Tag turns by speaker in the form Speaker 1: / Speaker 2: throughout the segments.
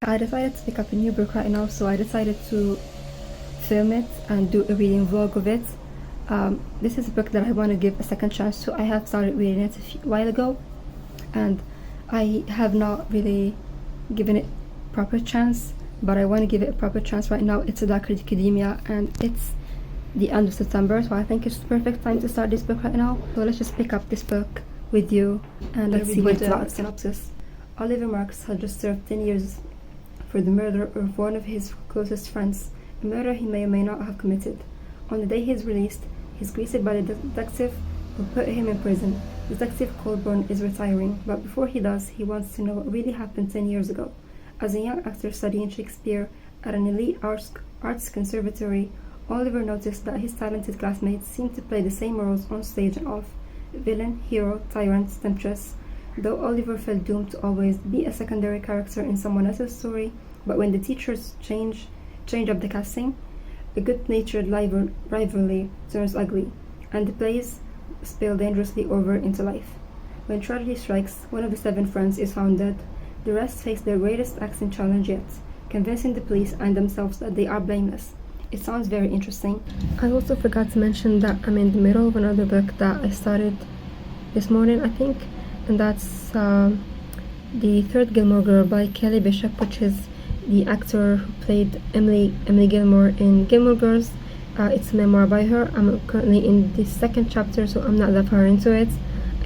Speaker 1: I decided to pick up a new book right now, so I decided to film it and do a reading vlog of it. This is a book that I want to give a second chance to. I have started reading it a while ago, and I have not really given it proper chance, but I want to give it a proper chance right now. It's Dark Academia, and it's the end of September, so I think it's the perfect time to start this book right now. So let's just pick up this book with you and let's see what it's about. Synopsis. Oliver Marks had just served 10 years for the murder of one of his closest friends, a murder he may or may not have committed. On the day he is released, he is greeted by the detective who put him in prison. Detective Colburn is retiring, but before he does, he wants to know what really happened 10 years ago. As a young actor studying Shakespeare at an elite arts conservatory, Oliver noticed that his talented classmates seemed to play the same roles on stage and off: villain, hero, tyrant, temptress. Though Oliver felt doomed to always be a secondary character in someone else's story, but when the teachers change up the casting, a good-natured rivalry turns ugly, and the plays spill dangerously over into life. When tragedy strikes, one of the 7 friends is found dead. The rest face their greatest acting challenge yet, convincing the police and themselves that they are blameless. It sounds very interesting. I also forgot to mention that I'm in the middle of another book that I started this morning, I think, and that's The Third Gilmore Girl by Kelly Bishop, which is the actor who played Emily Gilmore in Gilmore Girls. It's a memoir by her. I'm currently in the 2nd chapter, so I'm not that far into it.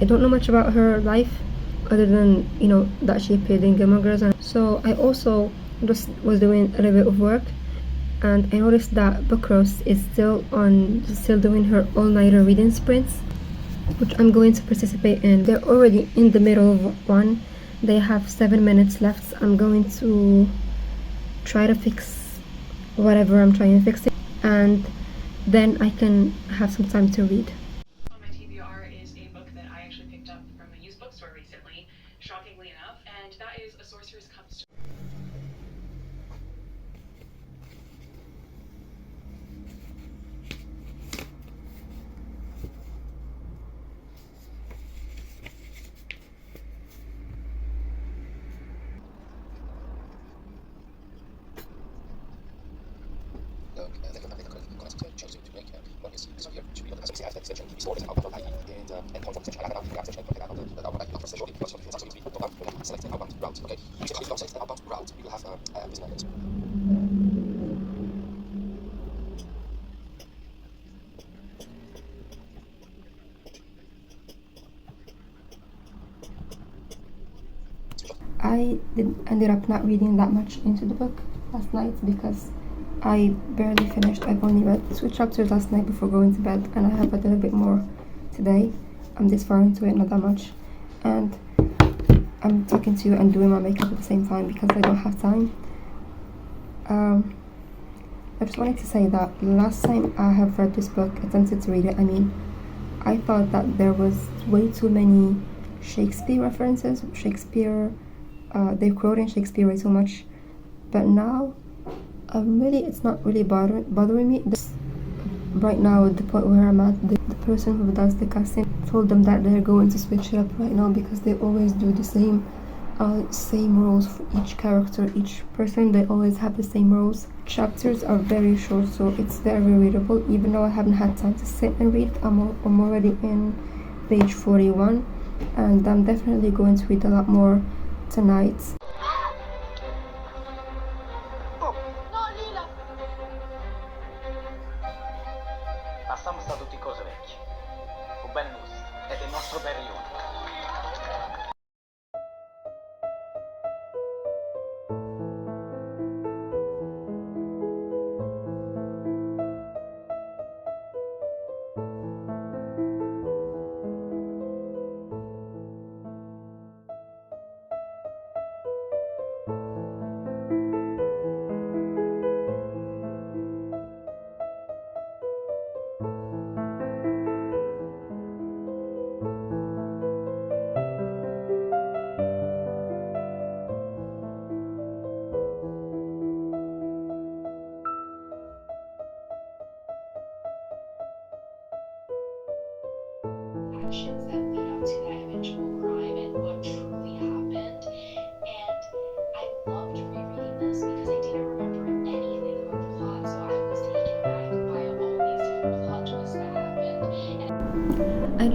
Speaker 1: I don't know much about her life other than, that she appeared in Gilmore Girls. And so I also just was doing a little bit of work, and I noticed that Book Roast is still doing her all-nighter reading sprints, which I'm going to participate in. They're already in the middle of one. They have 7 minutes left. I'm going to try to fix whatever I'm trying to fix it, and then I can have some time to read.
Speaker 2: On my TBR is a book that I actually picked up from a used bookstore recently, shockingly enough, and that is A Sorcerer's Cup.
Speaker 1: Ended up not reading that much into the book last night because I barely finished. I've only read 2 chapters last night before going to bed, and I have read a little bit more today. I'm this far into it, not that much, and I'm talking to you and doing my makeup at the same time because I don't have time. I just wanted to say that last time I have read this book, attempted to read it, I thought that there was way too many Shakespeare references. They're quoting Shakespeare way too much, but now it's not really bothering me. Right now, at the point where I'm at, the person who does the casting told them that they're going to switch it up right now because they always do the same roles for each character, each person. They always have the same roles. Chapters are very short, so it's very readable. Even though I haven't had time to sit and read, I'm already in page 41, and I'm definitely going to read a lot more tonight.
Speaker 3: Passamos sta tutti cose vecchie. Fu bene nostro, ed è il nostro periodo.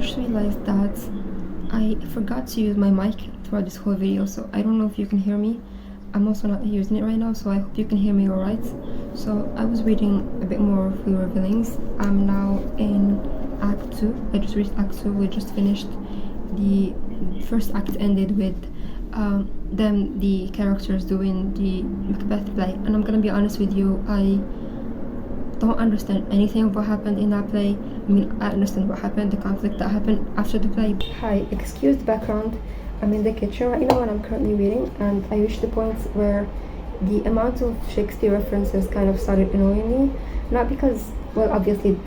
Speaker 1: just realized that I forgot to use my mic throughout this whole video, so I don't know if you can hear me. I'm also not using it right now, so I hope you can hear me alright. So I was reading a bit more of We Were Villains. I'm now in Act 2. I just reached Act 2. We just finished. The first act ended with them, the characters, doing the Macbeth play. And I'm gonna be honest with you, I don't understand anything of what happened in that play. I mean, I understand what happened, the conflict that happened after the play. Hi, excuse the background. I'm in the kitchen right now and I'm currently reading, and I reached the point where the amount of Shakespeare references kind of started annoying me. Not because, well, obviously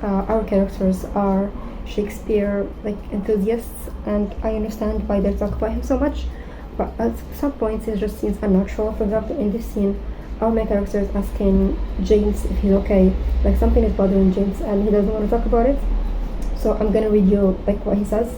Speaker 1: our characters are Shakespeare enthusiasts, and I understand why they talk about him so much, but at some points it just seems unnatural. For example, in this scene, our main character is asking James if he's okay, like something is bothering James and he doesn't want to talk about it. So I'm gonna read you what he says.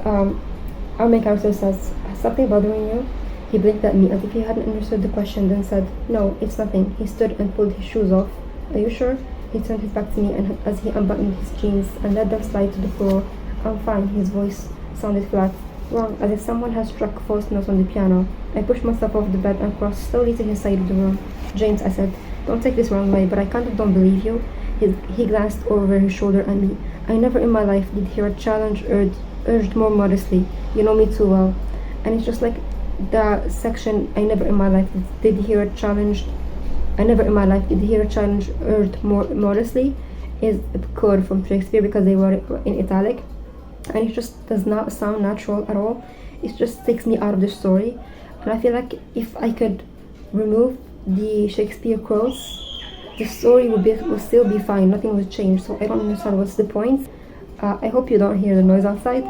Speaker 1: Our main character says, "Has something bothering you?" He blinked at me as if he hadn't understood the question, then said, "No, it's nothing." He stood and pulled his shoes off. "Are you sure?" He turned his back to me, and as he unbuttoned his jeans and let them slide to the floor. "I'm fine." His voice sounded flat. "Wrong," as if someone had struck false notes on the piano. I pushed myself off the bed and crossed slowly to his side of the room. "James," I said, "don't take this wrong way, but I kind of don't believe you." He glanced over his shoulder at me. "I never in my life did hear a challenge urged more modestly. You know me too well." And it's just like the section, "I never in my life did hear a challenge urged more modestly," is a code from Shakespeare because they wrote it in italic, and it just does not sound natural at all. It just takes me out of the story, and I feel like if I could remove the Shakespeare quotes, the story would still be fine. Nothing would change. So I don't understand what's the point. I hope you don't hear the noise outside.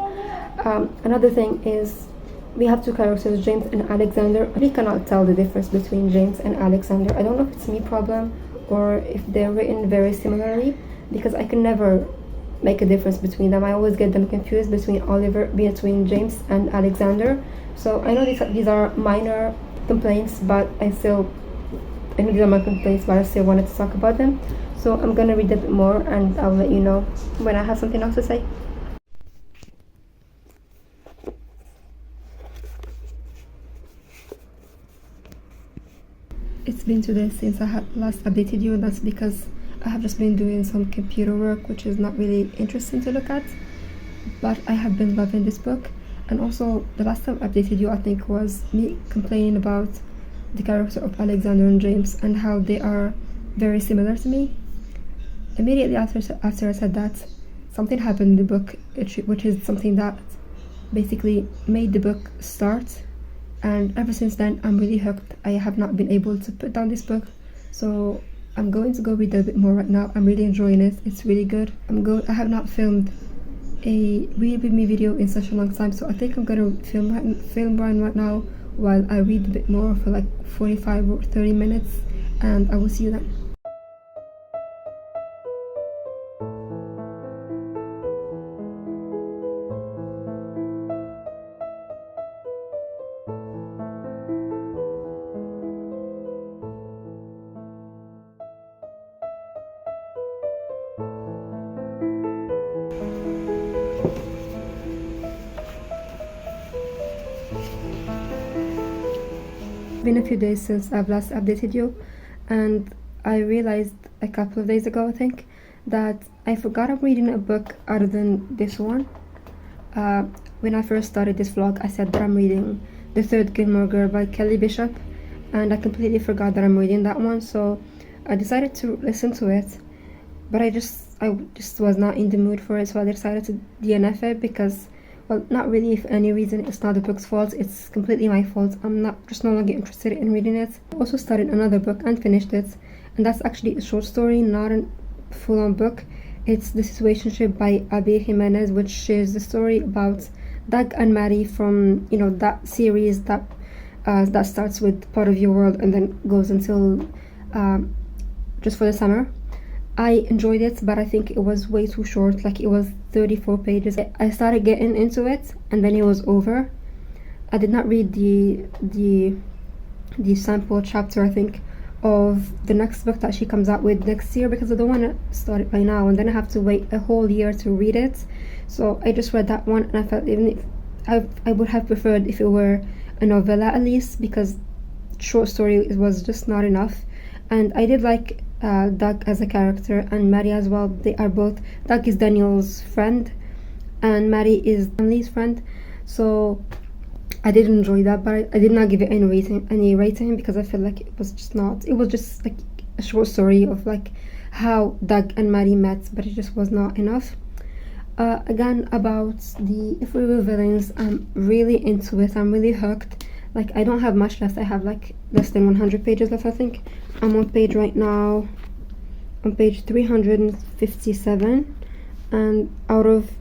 Speaker 1: Another thing is, we have two characters, James and Alexander. We cannot tell the difference between James and Alexander. I don't know if it's me problem or if they're written very similarly, because I can never make a difference between them. I always get them confused between James and Alexander. So I know these are minor complaints, but I know these are my complaints, but I still wanted to talk about them. So I'm gonna read a bit more and I'll let you know when I have something else to say. It's been 2 days since I had last updated you, and that's because I have just been doing some computer work, which is not really interesting to look at, but I have been loving this book. And also, the last time I updated you, I think, was me complaining about the character of Alexander and James and how they are very similar to me. Immediately after I said that, something happened in the book, which is something that basically made the book start, and ever since then I'm really hooked. I have not been able to put down this book, so I'm going to go read a bit more right now. I'm really enjoying it. It's really good. I have not filmed a read with me video in such a long time, so I think I'm gonna film right now while I read a bit more for like 45 or 30 minutes, and I will see you then. Been a few days since I've last updated you, and I realized a couple of days ago, I think, that I forgot I'm reading a book other than this one. When I first started this vlog, I said that I'm reading The Third Gilmore Girl by Kelly Bishop, and I completely forgot that I'm reading that one, so I decided to listen to it, but I just was not in the mood for it, so I decided to DNF it because, well, not really for any reason. It's not the book's fault, it's completely my fault. I'm no longer interested in reading it. I also started another book and finished it, and that's actually a short story, not a full-on book. It's The Situationship by Abby Jimenez, which is the story about Doug and Maddie from, that series that starts with Part of Your World and then goes until just for the summer. I enjoyed it, but I think it was way too short. Like, it was 34 pages. I started getting into it and then it was over. I did not read the sample chapter, I think, of the next book that she comes out with next year, because I don't want to start it by now and then I have to wait a whole year to read it. So I just read that one, and I felt even if I would have preferred if it were a novella at least, because short story was just not enough. And I did like Doug as a character, and Maddie as well. They are both, Doug is Daniel's friend and Maddie is Emily's friend, so I did enjoy that, but I did not give it any rating because I felt like it was just like a short story of like how Doug and Maddie met, but it just was not enough. Again, about the If We Were Villains, I'm really into it. I'm really hooked. Like, I don't have much left. I have like less than 100 pages left, I think. I'm on page right now, on page 357, and out of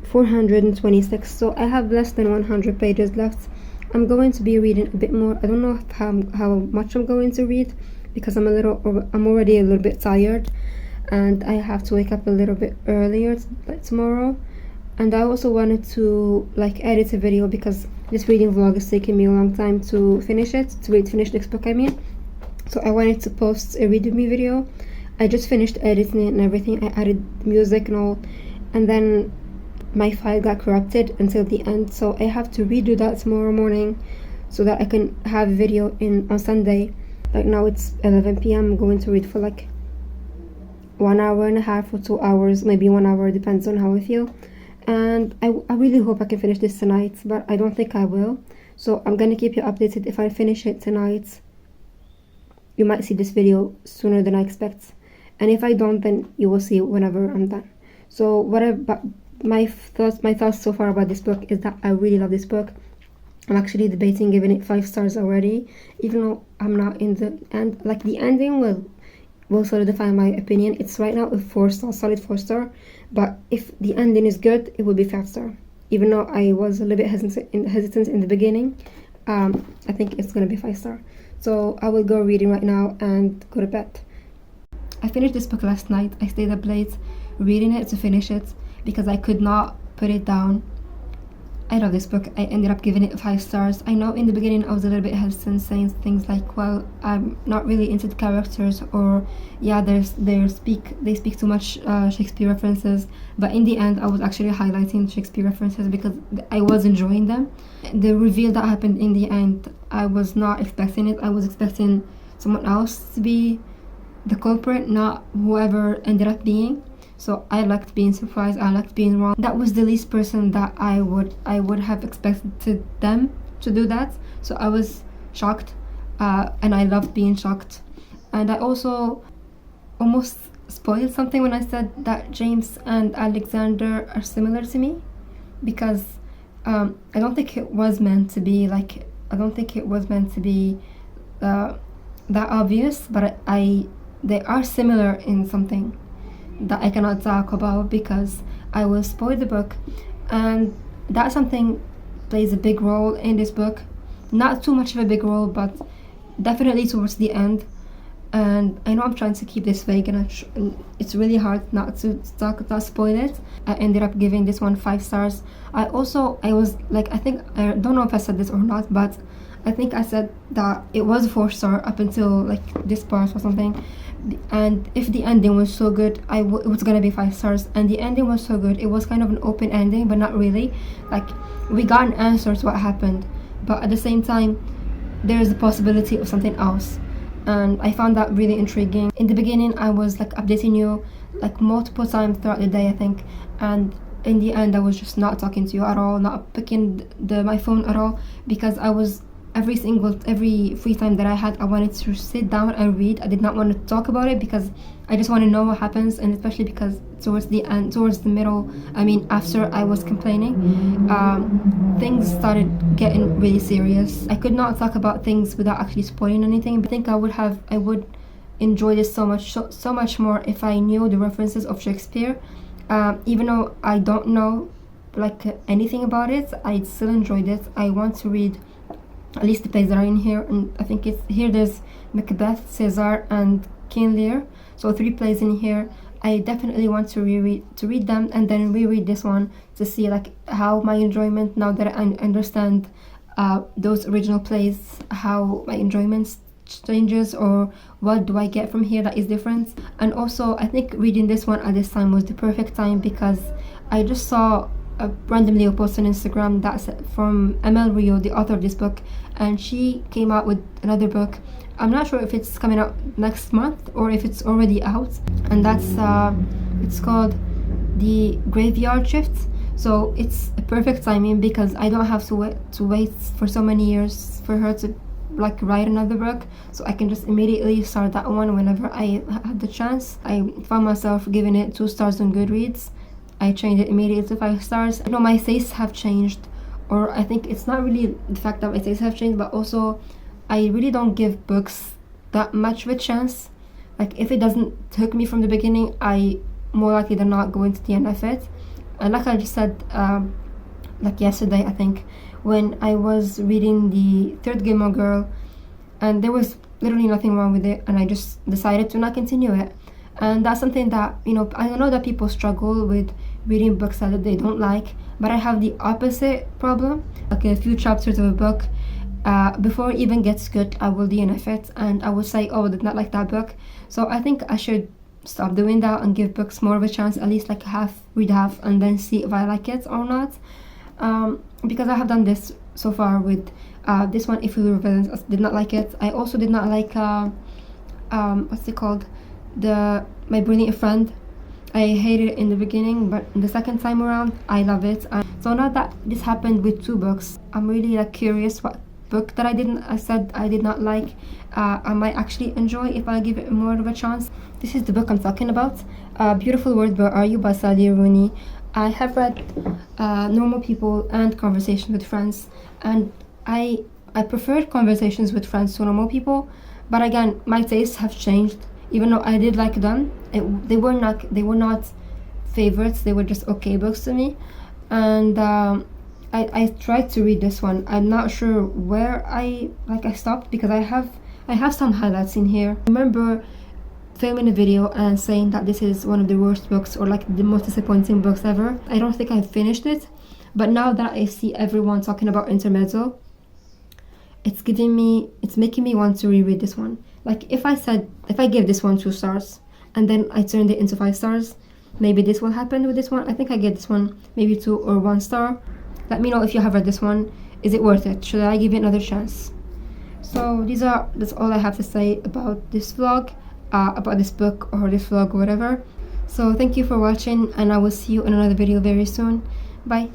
Speaker 1: 426, so I have less than 100 pages left. I'm going to be reading a bit more. I don't know how much I'm going to read, because I'm already a little bit tired, and I have to wake up a little bit earlier tomorrow. And I also wanted to like edit a video, because this reading vlog is taking me a long time to finish this book, I mean. So I wanted to post a read with me video. I just finished editing it and everything. I added music and all, and then my file got corrupted until the end, so I have to redo that tomorrow morning so that I can have a video on Sunday. Like now it's 11 p.m. I'm going to read for like 1 hour and a half or 2 hours, maybe 1 hour, depends on how I feel. And I really hope I can finish this tonight, but I don't think I will. So I'm gonna keep you updated. If I finish it tonight, you might see this video sooner than I expect. And if I don't, then you will see it whenever I'm done. So whatever, my thoughts so far about this book is that I really love this book. I'm actually debating giving it 5 stars already, even though I'm not in the end. Like, the ending will solidify my opinion. It's right now a 4-star, solid 4-star, but if the ending is good, it will be 5-star. Even though I was a little bit hesitant in the beginning, I think it's gonna be 5-star. So I will go reading right now and go to bed. I finished this book last night. I stayed up late reading it to finish it because I could not put it down. I love this book. I ended up giving it 5 stars. I know in the beginning I was a little bit hesitant, saying things like, well, I'm not really into the characters, or yeah, they speak too much Shakespeare references, but in the end I was actually highlighting Shakespeare references because I was enjoying them. The reveal that happened in the end, I was not expecting it. I was expecting someone else to be the culprit, not whoever ended up being. So I liked being surprised. I liked being wrong. That was the least person that I would have expected them to do that. So I was shocked, and I loved being shocked. And I also almost spoiled something when I said that James and Alexander are similar to me, because I don't think it was meant to be like. I don't think it was meant to be that obvious, but they are similar in something that I cannot talk about because I will spoil the book, and that something plays a big role in this book. Not too much of a big role, but definitely towards the end. And I know I'm trying to keep this vague, and it's really hard not to spoil it. I ended up giving this one 5 stars. I was like, I don't know if I said this or not, but I think I said that it was a 4-star up until like this part or something. And if the ending was so good, it was gonna be 5 stars. And the ending was so good. It was kind of an open ending, but not really. Like, we got an answer to what happened, but at the same time, there is a possibility of something else. And I found that really intriguing. In the beginning, I was like updating you like multiple times throughout the day, I think. And in the end, I was just not talking to you at all, not picking my phone at all, because I was every free time that I had, I wanted to sit down and read. I did not want to talk about it because I just want to know what happens, and especially because towards the middle, after I was complaining, things started getting really serious. I could not talk about things without actually spoiling anything, but I think I would enjoy this so much more if I knew the references of Shakespeare. Even though I don't know like anything about it, I still enjoyed it. I want to read at least the plays that are in here, and I think it's here. There's Macbeth, Caesar, and King Lear. So 3 plays in here. I definitely want to read them and then reread this one to see like how my enjoyment, now that I understand those original plays, how my enjoyments changes, or what do I get from here that is different. And also I think reading this one at this time was the perfect time, because I just saw randomly a post on Instagram that's from ML Rio, the author of this book, and she came out with another book. I'm not sure if it's coming out next month or if it's already out, and that's it's called The Graveyard Shift. So it's a perfect timing, because I don't have to wait for so many years for her to like write another book, so I can just immediately start that one whenever I had the chance. I found myself giving it 2 stars on Goodreads. I changed it immediately to 5 stars. I know my tastes have changed, or I think it's not really the fact that my tastes have changed, but also I really don't give books that much of a chance. Like if it doesn't hook me from the beginning, I more likely than not go into the end of it. And like I just said, like yesterday I think, when I was reading the third Gilmore Girl, and there was literally nothing wrong with it, and I just decided to not continue it. And that's something that, you know, I know that people struggle with reading books that they don't like, but I have the opposite problem. Like a few chapters of a book, before it even gets good, I will DNF it, and I will say, oh, I did not like that book. So I think I should stop doing that and give books more of a chance, at least like read half, and then see if I like it or not. Because I have done this so far with this one, If We Were Villains. I did not like it. I also did not like what's it called, My Brilliant Friend. I hated it in the beginning, but the second time around I love it. So now that this happened with 2 books, I'm really like curious what book that I said I did not like, I might actually enjoy if I give it more of a chance. This is the book I'm talking about, Beautiful World, Where Are You by Sally Rooney. I have read Normal People and Conversations with Friends, and I preferred Conversations with Friends to Normal People, but again, my tastes have changed. Even though I did like them, they were not favorites. They were just okay books to me. And I tried to read this one. I'm not sure where I stopped, because I have some highlights in here. I remember filming a video and saying that this is one of the worst books, or like the most disappointing books ever. I don't think I finished it, but now that I see everyone talking about Intermezzo, it's making me want to reread this one. Like if I give this one 2 stars and then I turned it into 5 stars, maybe this will happen with this one. I think I get this one maybe 2 or 1 star. Let me know if you have read this one. Is it worth it? Should I give it another chance? So that's all I have to say about this vlog, about this book or this vlog or whatever. So thank you for watching, and I will see you in another video very soon. Bye.